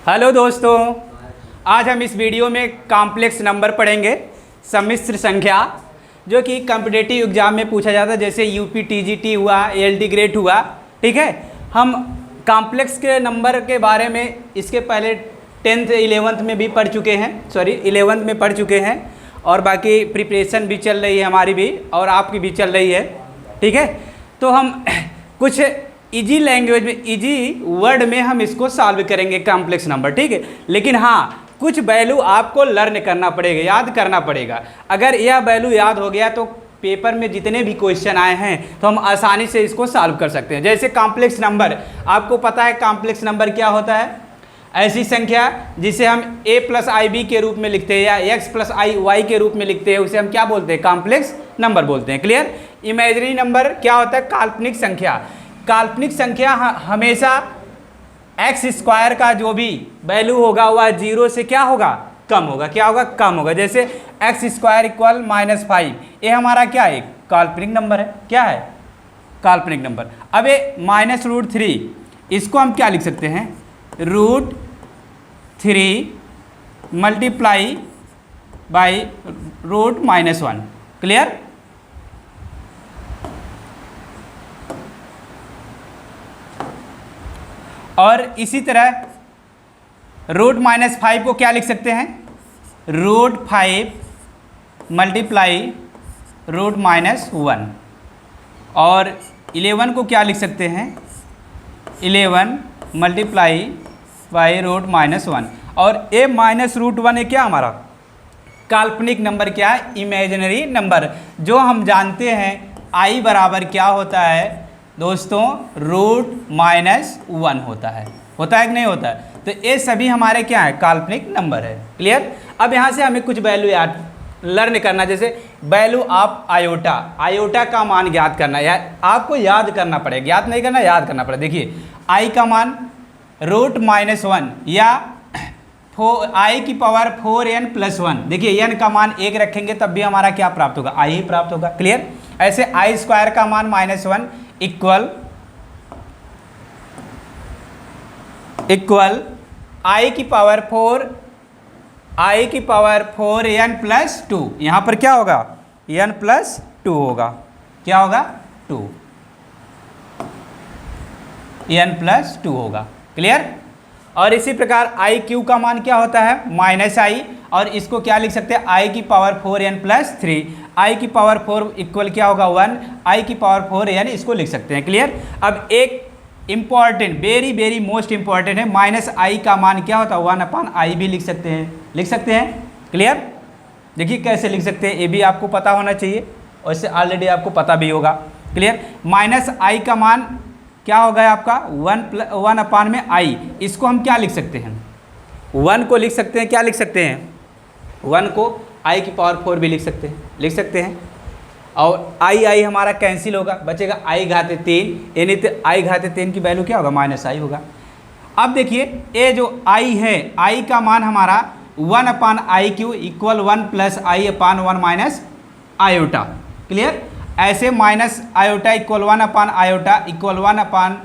Hello दोस्तों, आज हम इस वीडियो में कॉम्प्लेक्स नंबर पढ़ेंगे, सम्मिश्र संख्या, जो कि कॉम्पिटिटिव एग्जाम में पूछा जाता है, जैसे यूपी टीजीटी हुआ, एलडी ग्रेड हुआ। ठीक है, हम कॉम्प्लेक्स के नंबर के बारे में इसके पहले 10th 11th में भी पढ़ चुके हैं, 11th में पढ़ चुके हैं, और बाकी प्रिपरेशन भी चल रही है हमारी भी और आपकी भी चल रही है। ठीक है, तो हम कुछ इजी लैंग्वेज में, इजी वर्ड में हम इसको सॉल्व करेंगे कॉम्प्लेक्स नंबर। ठीक है, लेकिन हाँ, कुछ वैल्यू आपको लर्न करना पड़ेगा, याद करना पड़ेगा। अगर यह वैल्यू याद हो गया तो पेपर में जितने भी क्वेश्चन आए हैं तो हम आसानी से इसको सॉल्व कर सकते हैं। जैसे कॉम्प्लेक्स नंबर, आपको पता है कॉम्प्लेक्स नंबर क्या होता है? ऐसी संख्या जिसे हम a प्लस आई बी के रूप में लिखते हैं या x प्लस आई वाई के रूप में लिखते हैं, उसे हम क्या बोलते हैं? कॉम्प्लेक्स नंबर बोलते हैं। क्लियर? इमेजिनरी नंबर क्या होता है? काल्पनिक संख्या। काल्पनिक संख्या हमेशा एक्स स्क्वायर का जो भी वैल्यू होगा वह 0 से क्या होगा? कम होगा। क्या होगा? कम होगा। जैसे एक्स स्क्वायर इक्वल -5, ये हमारा क्या है? काल्पनिक नंबर है। क्या है? काल्पनिक नंबर। अब ये -√3, इसको हम क्या लिख सकते हैं? √3 मल्टीप्लाई बाई √-1। क्लियर? और इसी तरह √-5 को क्या लिख सकते हैं? √5 मल्टीप्लाई √-1। और 11 को क्या लिख सकते हैं? 11 मल्टीप्लाई बाई √-1। और ए -√1 है क्या हमारा? काल्पनिक नंबर। क्या है? Imaginary number. जो हम जानते हैं आई बराबर क्या होता है दोस्तों? √-1 होता है। होता है कि नहीं होता है? तो ये सभी हमारे क्या है? काल्पनिक नंबर है। क्लियर? अब यहाँ से हमें कुछ वैल्यू याद लर्न करना, जैसे वैल्यू ऑफ आयोटा। आयोटा का मान ज्ञात करना, या आपको याद करना पड़ेगा, ज्ञात नहीं करना, याद करना पड़ेगा। देखिए, आई का मान √-1 या आई की पावर 4n+1। देखिए, n का मान 1 रखेंगे तब भी हमारा क्या प्राप्त होगा? आई ही प्राप्त होगा। क्लियर? ऐसे आई स्क्वायर का मान -1 इक्वल आई की पावर 4n+2। यहाँ पर क्या होगा? n+2 होगा। क्या होगा? 2 n+2 होगा। क्लियर? और इसी प्रकार आई क्यू का मान क्या होता है? -i, और इसको क्या लिख सकते हैं? आई की पावर 4n+3। आई की पावर 4 इक्वल क्या होगा? 1। आई की पावर 4n, इसको लिख सकते हैं। क्लियर? अब एक इम्पॉर्टेंट, वेरी मोस्ट इम्पॉर्टेंट है, -i का मान क्या होता है? 1/i भी लिख सकते हैं। लिख सकते हैं। क्लियर? देखिए कैसे लिख सकते हैं, ये भी आपको पता होना चाहिए, और इससे ऑलरेडी आपको पता भी होगा। क्लियर? -i का मान क्या होगा आपका? 1/i। इसको हम क्या लिख सकते हैं? 1 को लिख सकते हैं, क्या लिख सकते हैं? 1 को i की पावर 4 भी लिख सकते हैं। लिख सकते हैं। और i हमारा कैंसिल होगा, बचेगा i⁻3, यानी तो i⁻3 की वैल्यू क्या होगा? -i होगा। अब देखिए, ये जो i है, i का मान हमारा 1/iq equal 1 + i/1 - iota. Clear? ऐसे -i equal 1/i equal 1/1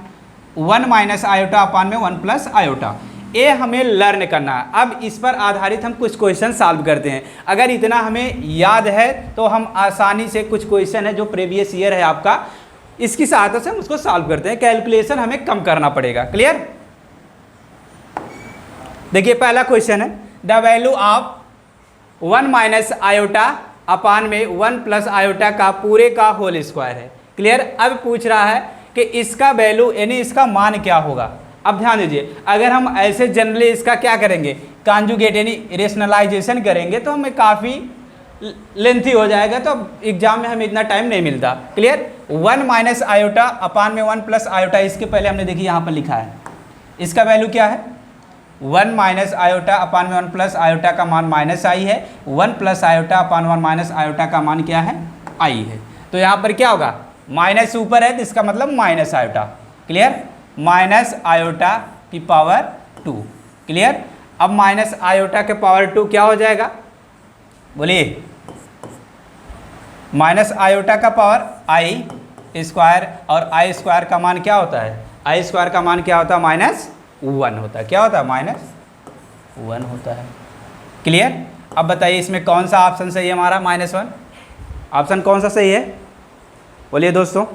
- i/1 में 1 + i। ये हमें लर्न करना है। अब इस पर आधारित हम कुछ क्वेश्चन सॉल्व करते हैं। अगर इतना हमें याद है तो हम आसानी से कुछ क्वेश्चन है जो प्रीवियस ईयर है आपका, इसकी सहायता से हम उसको सॉल्व करते हैं। कैलकुलेशन हमें कम करना पड़ेगा। क्लियर? देखिए, पहला क्वेश्चन है, द वैल्यू ऑफ 1 - i अपान में 1 + i का पूरे का होल स्क्वायर है। क्लियर? अब पूछ रहा है कि इसका वैल्यू यानी इसका मान क्या होगा। अब ध्यान दीजिए, अगर हम ऐसे जनरली इसका क्या करेंगे? कॉन्जुगेट यानी रेशनलाइजेशन करेंगे तो हमें काफ़ी लेंथी हो जाएगा, तो एग्जाम में हमें इतना टाइम नहीं मिलता। क्लियर? 1 - i अपान में 1 + i, इसके पहले हमने देखिए यहाँ पर लिखा है, इसका वैल्यू क्या है? 1 - i अपान में 1 + i का मान -i है। 1 + i अपान 1 - i का मान क्या है? i है। तो यहाँ पर क्या होगा? माइनस ऊपर है तो इसका मतलब -i। क्लियर? -i की पावर 2। क्लियर? अब -i के पावर 2 क्या हो जाएगा? बोलिए। -i का पावर i² और i² का मान क्या होता है? i² का मान क्या होता है? -1 होता है। क्या होता है? 1 होता है। क्लियर? अब बताइए इसमें कौन सा ऑप्शन सही है हमारा? -1 ऑप्शन कौन सा सही है? बोलिए दोस्तों।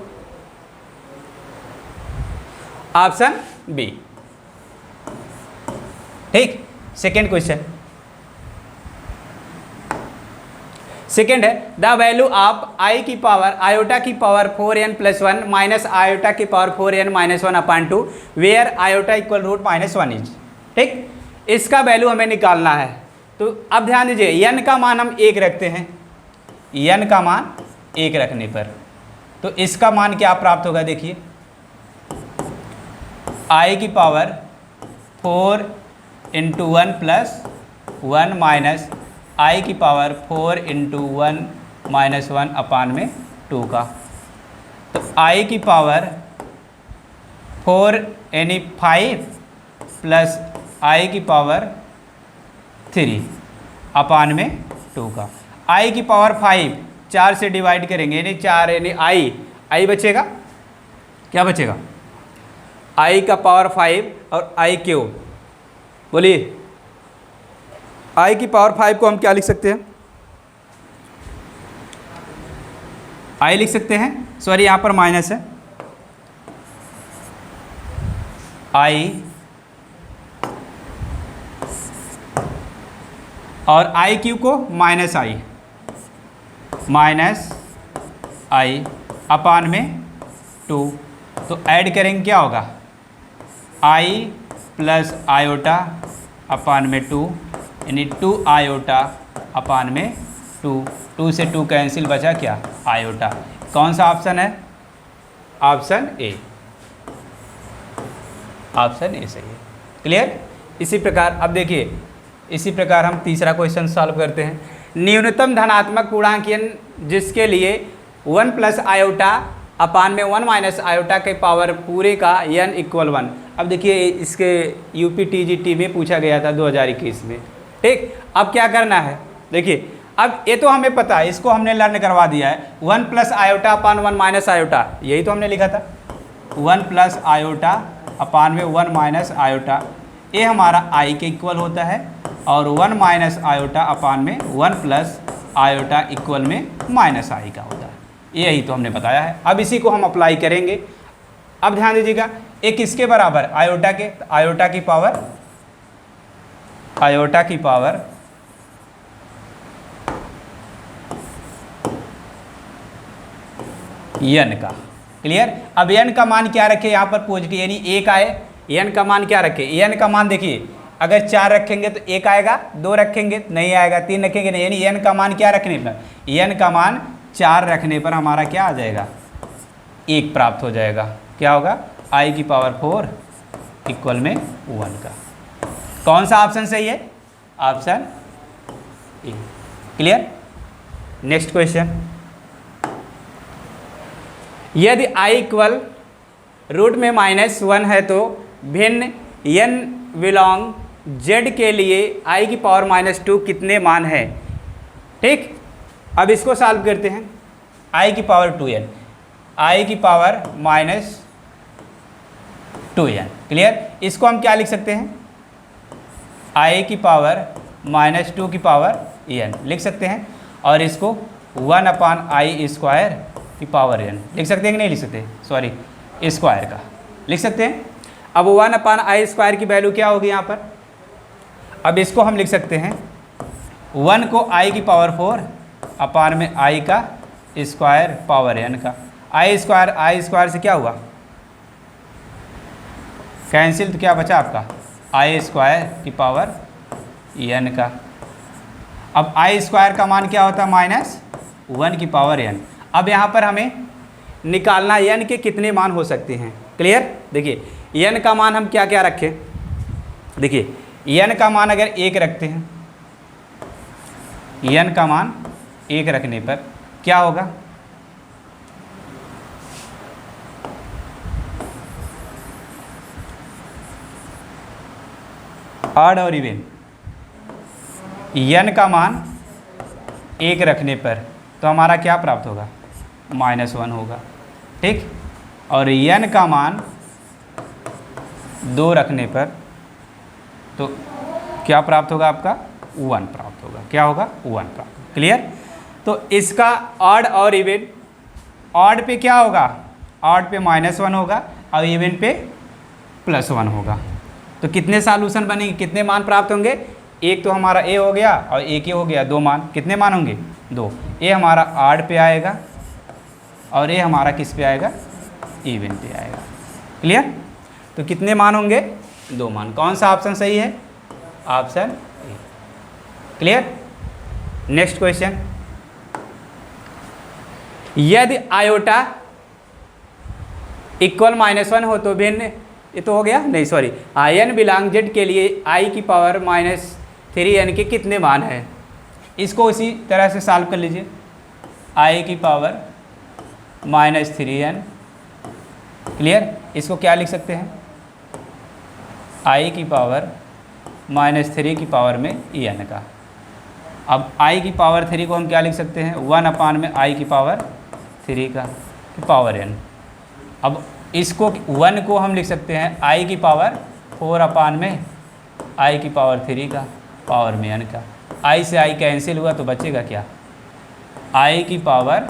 Option B. ठीक। सेकेंड क्वेश्चन, सेकेंड है द वैल्यू ऑफ आई की पावर आयोटा की पावर 4n + 1 माइनस आयोटा की power 4n - 1/2 where iota equal root -1 is. ठीक, इसका वैल्यू हमें निकालना है। तो अब ध्यान दीजिए, n का मान हम 1 रखते हैं, n का मान 1 रखने पर तो इसका मान क्या प्राप्त होगा? देखिए आई की पावर 4 × 1 + 1 माइनस आई की पावर 4 × 1 - 1/2 का। तो आई की पावर 4 यानी 5 प्लस आई की पावर 3/2 का। आई की पावर 5 4 से डिवाइड करेंगे यानी 4 यानी आई बचेगा। क्या बचेगा? आई का पावर 5 और आई क्यूब। बोलिए आई की पावर 5 को हम क्या लिख सकते हैं? आई लिख सकते हैं, सॉरी यहाँ पर माइनस है, आई और आई क्यू को -i/2 तो ऐड करेंगे क्या होगा? आई प्लस आयोटा अपान में 2 यानी 2 आयोटा अपान में 2 से 2 कैंसिल, बचा क्या? आयोटा। कौन सा ऑप्शन है? Option A. ऑप्शन ए सही है। क्लियर? इसी प्रकार अब देखिए, इसी प्रकार हम तीसरा क्वेश्चन सॉल्व करते हैं। न्यूनतम धनात्मक पूर्णांक जिसके लिए 1 + आयोटा अपान में 1 - आयोटा के पावर पूरे का n = 1। अब देखिए इसके UPTGT में पूछा गया था 2021 में। ठीक, अब क्या करना है? देखिए अब ये तो हमें पता है, इसको हमने लर्न करवा दिया है। 1 + आयोटा अपान 1 - आयोटा, यही तो हमने लिखा था। 1 + आयोटा अपान में 1 - आयोटा, ये हमारा आई के इक्वल होता है और 1 - आयोटा अपान में 1 + आयोटा इक्वल में -i का होता है। यही तो हमने बताया है। अब इसी को हम अप्लाई करेंगे। अब ध्यान दीजिएगा, एक किसके बराबर? आयोटा के। आयोटा की पावर n का। क्लियर? अब n का मान क्या रखे यहाँ पर? पॉजिटिव यानी 1 आए। n का मान क्या रखे? n का मान देखिए, अगर 4 रखेंगे तो 1 आएगा, 2 रखेंगे नहीं आएगा, 3 रखेंगे नहीं, यानी n का मान क्या रखने पर? n का मान 4 रखने पर हमारा क्या आ जाएगा? 1 प्राप्त हो जाएगा। क्या होगा? आई की पावर 4 इक्वल में 1 का। कौन सा ऑप्शन सही है? Option A. Clear? Next question, यदि आई इक्वल रूट में -1 है तो भिन्न n बिलोंग z के लिए आई की पावर -2 कितने मान है? ठीक, अब इसको सॉल्व करते हैं। आई की पावर 2n, आई की पावर -2n। क्लियर? इसको हम क्या लिख सकते हैं? आई की पावर -2 की पावर n लिख सकते हैं और इसको 1/i² की पावर n लिख सकते हैं कि नहीं लिख सकते? सॉरी, स्क्वायर का लिख सकते हैं। अब 1/i² की वैल्यू क्या होगी यहाँ पर? अब इसको हम लिख सकते हैं 1 को आई की पावर 4 अपान में आई का स्क्वायर पावर n का। आई स्क्वायर से क्या हुआ? कैंसिल, तो क्या बचा आपका? i² की पावर n का। अब i² का मान क्या होता है? -1 की पावर n। अब यहाँ पर हमें निकालना n के कितने मान हो सकते हैं। क्लियर? देखिए n का मान हम क्या क्या रखें? देखिए n का मान अगर 1 रखते हैं, n का मान 1 रखने पर क्या होगा? ऑड और इवन। n का मान 1 रखने पर तो हमारा क्या प्राप्त होगा? -1 होगा। ठीक, और n का मान 2 रखने पर तो क्या प्राप्त होगा आपका 1 प्राप्त होगा। क्या होगा 1 प्राप्त। क्लियर। तो इसका ऑड और इवन, ऑड पे क्या होगा, ऑड पे -1 होगा और इवन पे +1 होगा। तो कितने सॉल्यूशन बनेंगे, कितने मान प्राप्त होंगे, एक तो हमारा ए हो गया और एक ये हो गया, 2 मान। कितने मान होंगे 2। ए हमारा ऑड पे आएगा और ए हमारा किस पे आएगा, इवन पे आएगा। क्लियर। तो कितने मान होंगे 2 मान। कौन सा ऑप्शन सही है, option A. Clear. Next question, यदि आयोटा इक्वल -1 हो तो भिन्न, ये तो हो गया नहीं सॉरी, n बिलोंग जेड के लिए i की पावर -3n के कितने मान हैं। इसको इसी तरह से सॉल्व कर लीजिए। i की पावर -3n। क्लियर। इसको क्या लिख सकते हैं, i की पावर -3 की पावर में n का। अब i की पावर 3 को हम क्या लिख सकते हैं, 1 में i की पावर 3 का पावर n। अब इसको 1 को हम लिख सकते हैं i की पावर 4 में i की पावर 3 का पावर में n का। i से i कैंसिल हुआ तो बचेगा क्या, i की पावर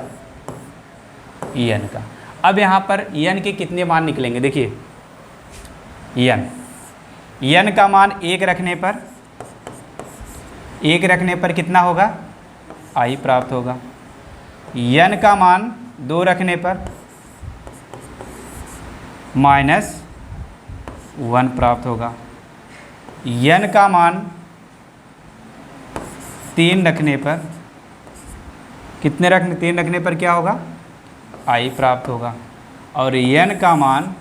n का। अब यहाँ पर n के कितने मान निकलेंगे, देखिए n का मान 1 रखने पर कितना होगा, i प्राप्त होगा। n का मान 2 रखने पर -1 प्राप्त होगा। n का मान 3 रखने पर, कितने रखने, 3 रखने पर क्या होगा, i प्राप्त होगा। और n का मान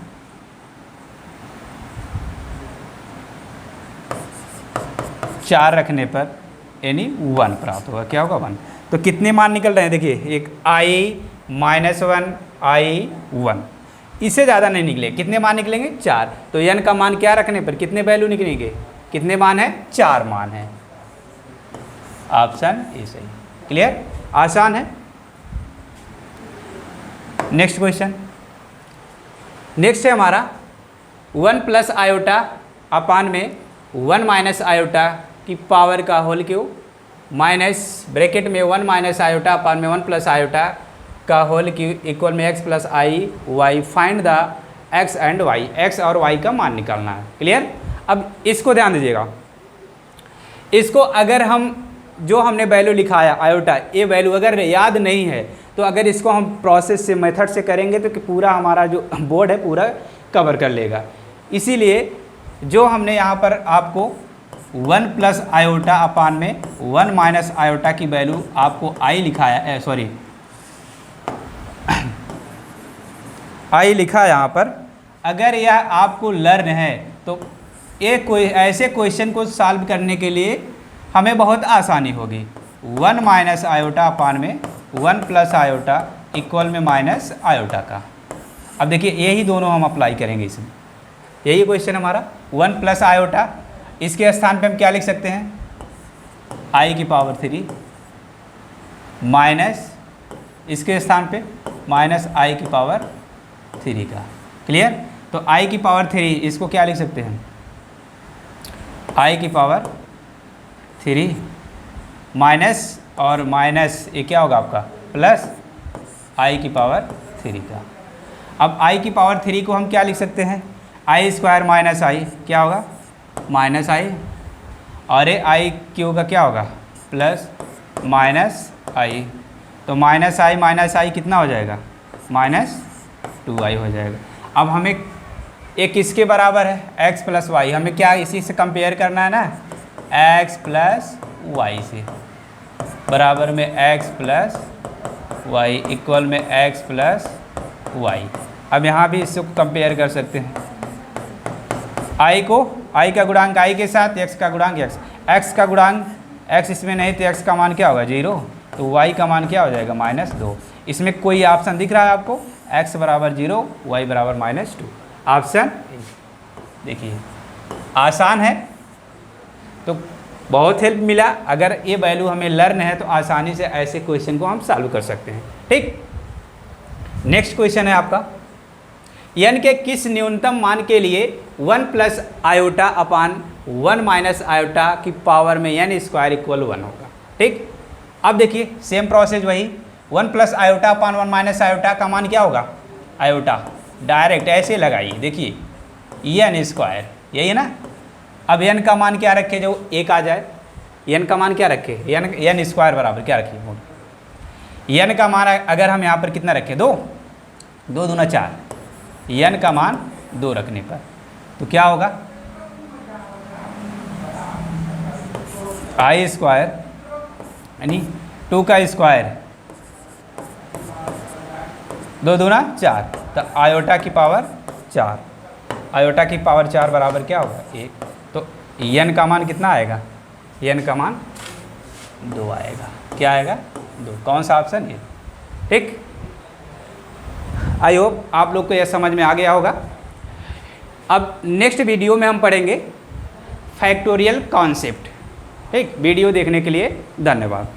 4 रखने पर यानी 1 प्राप्त होगा। क्या होगा 1। तो कितने मान निकल रहे हैं, देखिए एक i -1 i 1, इससे ज़्यादा नहीं निकले। कितने मान निकलेंगे 4। तो n का मान क्या रखने पर कितने वैल्यू निकलेंगे, कितने मान है 4 मान है। ऑप्शन ए सही। क्लियर, आसान है। नेक्स्ट क्वेश्चन, नेक्स्ट है हमारा 1 प्लस आयोटा अपान में 1 माइनस आयोटा की पावर का होल क्यूब माइनस ब्रैकेट में 1 माइनस आयोटा अपान में 1 प्लस आयोटा का होल क्यूब इक्वल में x plus i y. Find the x and y, x और y का मान निकालना है। क्लियर। अब इसको ध्यान दीजिएगा, इसको अगर हम जो हमने वैल्यू लिखाया आयोटा, ये वैल्यू अगर याद नहीं है तो अगर इसको हम प्रोसेस से मेथड से करेंगे तो पूरा हमारा जो बोर्ड है पूरा कवर कर लेगा। इसीलिए जो हमने यहाँ पर आपको 1 प्लस आयोटा अपान में 1 माइनस आयोटा की वैल्यू आपको i लिखाया, सॉरी i लिखा यहाँ पर। अगर यह आपको लर्न है तो एक कोई ऐसे क्वेश्चन को सॉल्व करने के लिए हमें बहुत आसानी होगी। 1 माइनस आयोटा अपान में 1 प्लस आयोटा इक्वल में माइनस आयोटा का। अब देखिए यही दोनों हम अप्लाई करेंगे इसमें, यही क्वेश्चन हमारा 1 प्लस आयोटा, इसके स्थान पे हम क्या लिख सकते हैं, i की पावर 3 माइनस इसके स्थान पे माइनस i की पावर 3 का। क्लियर। तो i की पावर 3 इसको क्या लिख सकते हैं, i की पावर 3 माइनस और माइनस ये क्या होगा आपका प्लस i की पावर 3 का। अब i की पावर 3 को हम क्या लिख सकते हैं, i स्क्वायर माइनस i क्या होगा माइनस i, और ये i क्यू का क्या होगा प्लस माइनस i। तो माइनस i कितना हो जाएगा -2i हो जाएगा। अब हमें एक किसके बराबर है x प्लस वाई, हमें क्या इसी से कंपेयर करना है ना, x प्लस वाई से, बराबर में x प्लस वाई इक्वल में x प्लस वाई। अब यहाँ भी इससे कंपेयर कर सकते हैं, i को i का गुणांक i के साथ x का गुणांक x का गुणांक x इसमें नहीं तो x का मान क्या होगा 0, तो y का मान क्या हो जाएगा -2। इसमें कोई ऑप्शन दिख रहा है आपको, x बराबर 0 y बराबर -2 ऑप्शन। देखिए आसान है, तो बहुत हेल्प मिला। अगर ये वैल्यू हमें लर्न है तो आसानी से ऐसे क्वेश्चन को हम सॉल्व कर सकते हैं। ठीक। नेक्स्ट क्वेश्चन है आपका, n के किस न्यूनतम मान के लिए 1 प्लस आयोटा अपान 1 माइनस आयोटा की पावर में n स्क्वायर इक्वल 1 होगा। ठीक, अब देखिए सेम प्रोसेस वही, 1 प्लस आयोटा अपान 1 माइनस आयोटा का मान क्या होगा, आयोटा, डायरेक्ट ऐसे लगाइए, देखिए n स्क्वायर, यही है ना। अब n का मान क्या रखे, जो एक आ जाए, n का मान क्या रखे, n स्क्वायर बराबर क्या रखिए, n का मान अगर हम यहाँ पर कितना रखें, 2 दूना 4, n का मान 2 रखने पर तो क्या होगा, आई स्क्वायर यानी 2 का स्क्वायर 2 दूना 4, तो आयोटा की पावर 4, आयोटा की पावर 4 बराबर क्या होगा, 1। तो n का मान कितना आएगा, n का मान 2 आएगा। क्या आएगा, 2। कौन सा ऑप्शन, ये। ठीक, आई होप आप लोग को यह समझ में आ गया होगा। अब नेक्स्ट वीडियो में हम पढ़ेंगे फैक्टोरियल कॉन्सेप्ट। ठीक, वीडियो देखने के लिए धन्यवाद।